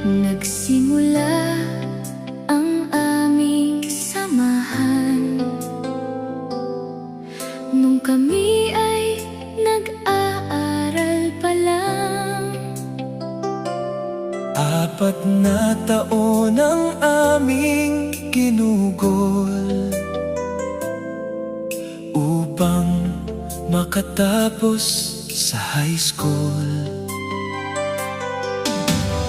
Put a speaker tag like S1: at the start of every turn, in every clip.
S1: Nagsimula ang aming samahan nung kami ay nag-aaral pa lang.
S2: 4 na taon ang aming ginugol upang makatapos sa high school.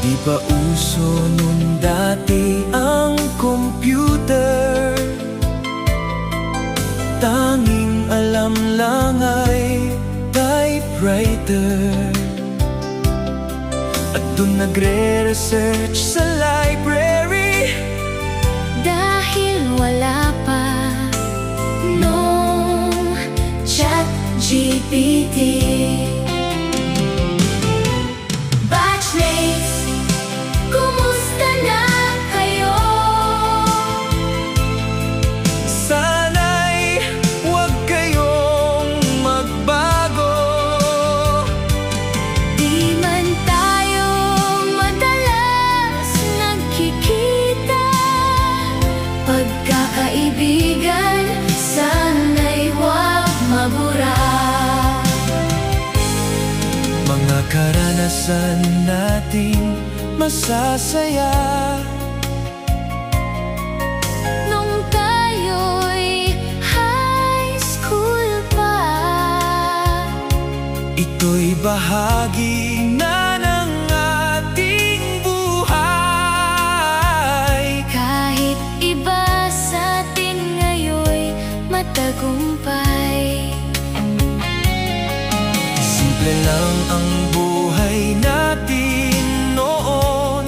S2: Di ba uso nun dati ang computer? Tanging alam lang ay typewriter. At dun nagre-research sa library,
S1: dahil wala pa nung ChatGPT. Batchmates, kumusta na kayo?
S2: sana'y huwag kayong magbago.
S1: Di man tayo madalas nagkikita, pagkakaibigan sana'y huwag mabura.
S2: Mga karanasan nating masasaya,
S1: Nung tayo'y high school pa,
S2: ito'y bahagi na ng ating buhay.
S1: kahit iba sa atin ngayon'y matagumpay.
S2: Simple lang ang buhay natin noon,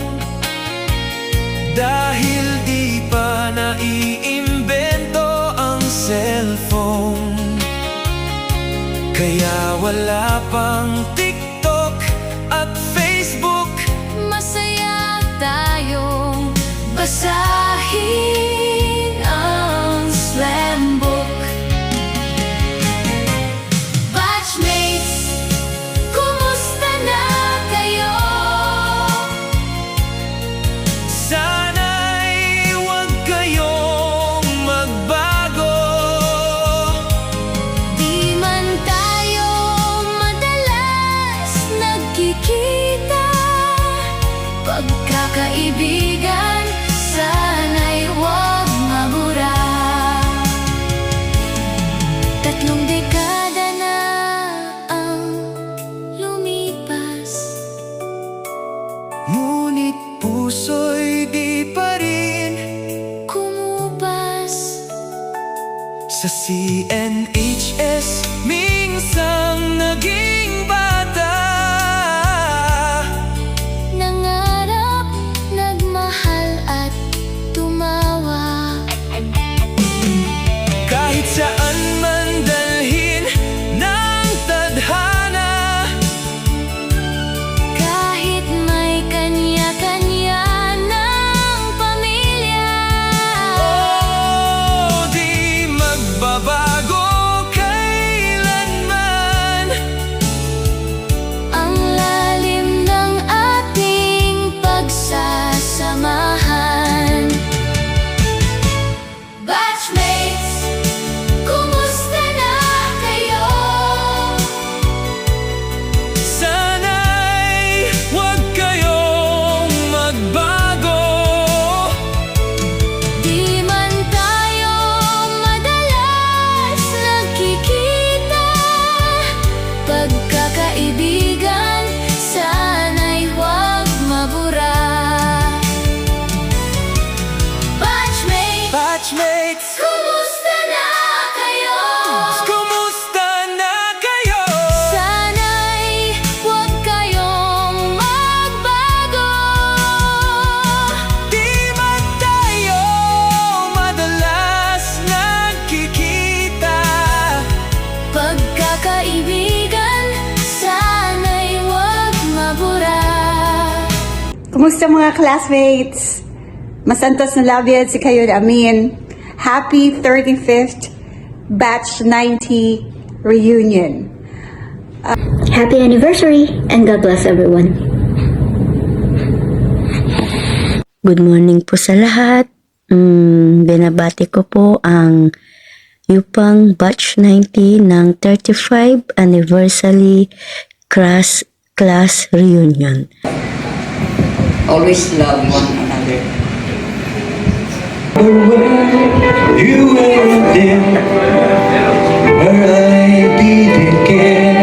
S2: dahil di pa naiimbento ang cellphone. Kaya wala pang TikTok at Facebook.
S1: Masaya tayong basahin ang slam book. Batchmates, kumusta na kayo?
S2: Sana'y huwag kayong magbago.
S1: Di man tayo madalas nagkikita, pagkakaibigan sana'y huwag mabura. 3 dekada na ang lumipas,
S2: Ngunit puso'y di pa rin
S1: kumupas.
S2: sa CNHS minsang naging bata.
S1: Nangarap, nagmahal at tumawa.
S2: Kahit saan man dalhin ng tadhana,
S1: Kahit may kanya-kanya ng pamilya,
S2: oh, di magbabago kailanman
S1: ang lalim ng ating pagsasamahan. Batchmates, kumusta na kayo?
S2: sana'y huwag kayong magbago.
S1: Di man tayo madalas nagkikita, pagkakaibigan sana'y huwag mabura. Batchmates,
S2: Batchmates,
S1: kumusta na kayo?
S2: kumusta na kayo?
S1: Sana'y huwag kayong magbago.
S2: Di man tayo madalas nagkikita,
S1: Pagkakaibigan sana'y huwag mabura.
S3: Kumusta mga classmates? Masantos na labiad si kayo amin. Happy 35th Batch 90 reunion.
S4: Happy anniversary and God bless everyone.
S5: Good morning po sa lahat. Binabati ko po ang Yupang Batch 90 ng 35 Anniversary Class Reunion.
S6: Always love one another.
S2: You went there where I didn't care.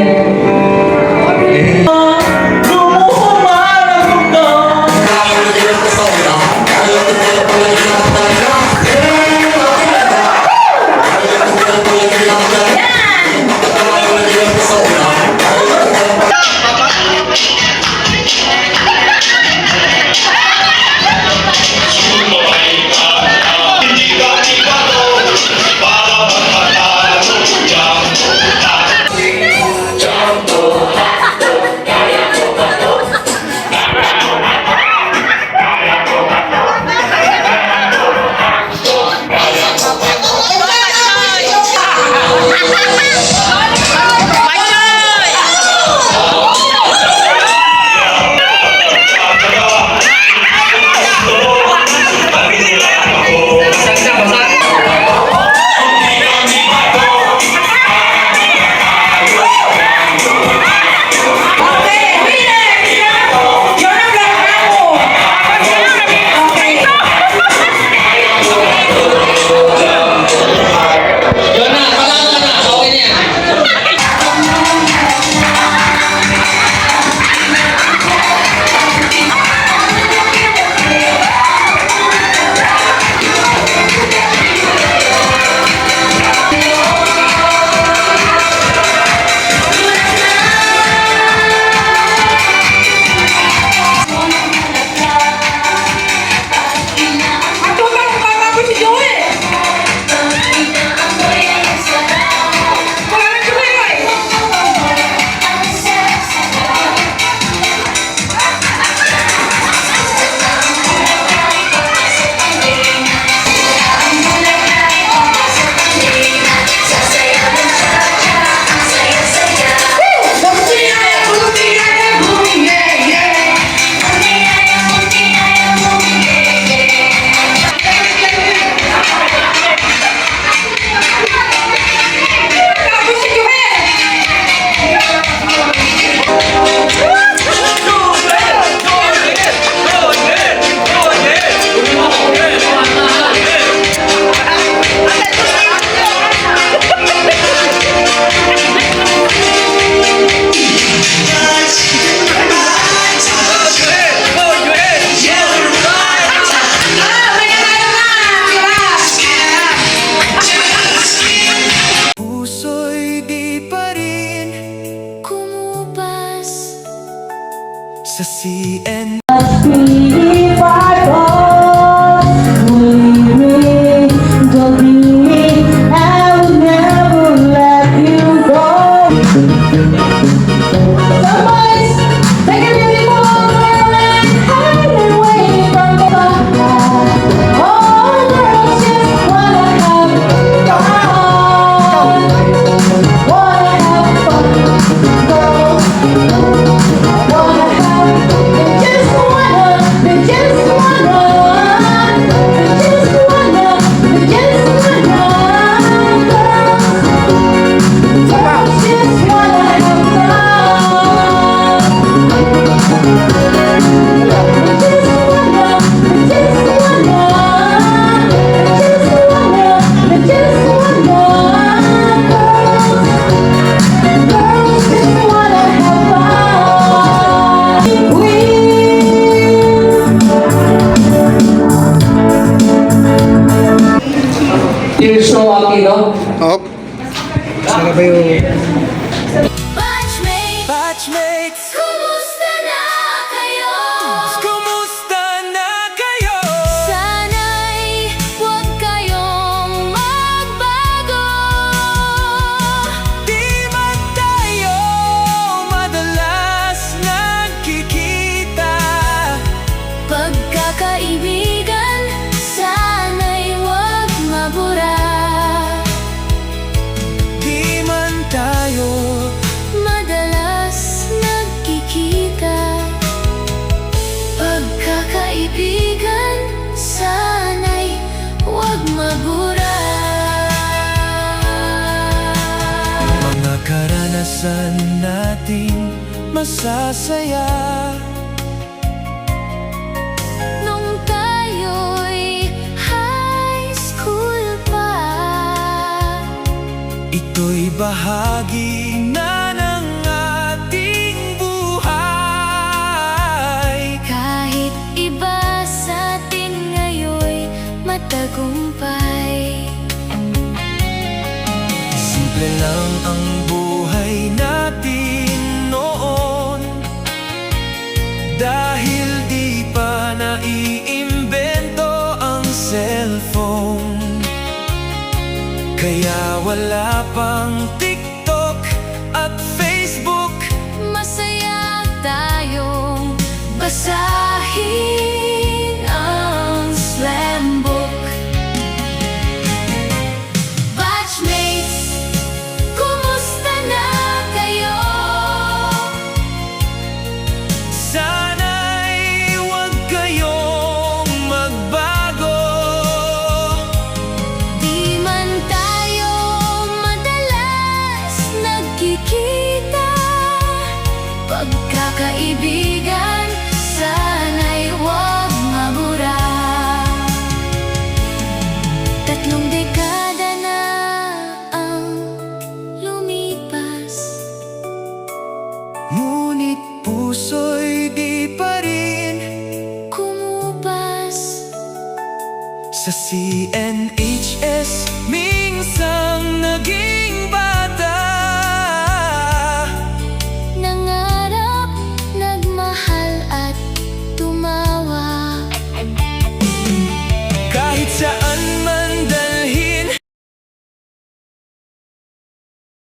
S2: minsan nating masasaya.
S1: Nung tayo'y high school pa,
S2: Ito'y bahagi na ng ating buhay.
S1: kahit iba sa atin ngayon'y matagumpay.
S2: Simple lang ang buhay natin noon, dahil di pa naiimbento ang cellphone. Kaya wala pang TikTok at Facebook.
S1: Masaya tayong basahin ang slam book. Batchmates, kumusta na kayo?
S2: Sana'y huwag kayong magbago.
S1: Di man tayo madalas nagkikita, pagkakaibigan sana'y huwag mabura. 3 dekada na ang lumipas,
S2: Ngunit puso'y di pa rin
S1: kumupas.
S2: sa CNHS minsan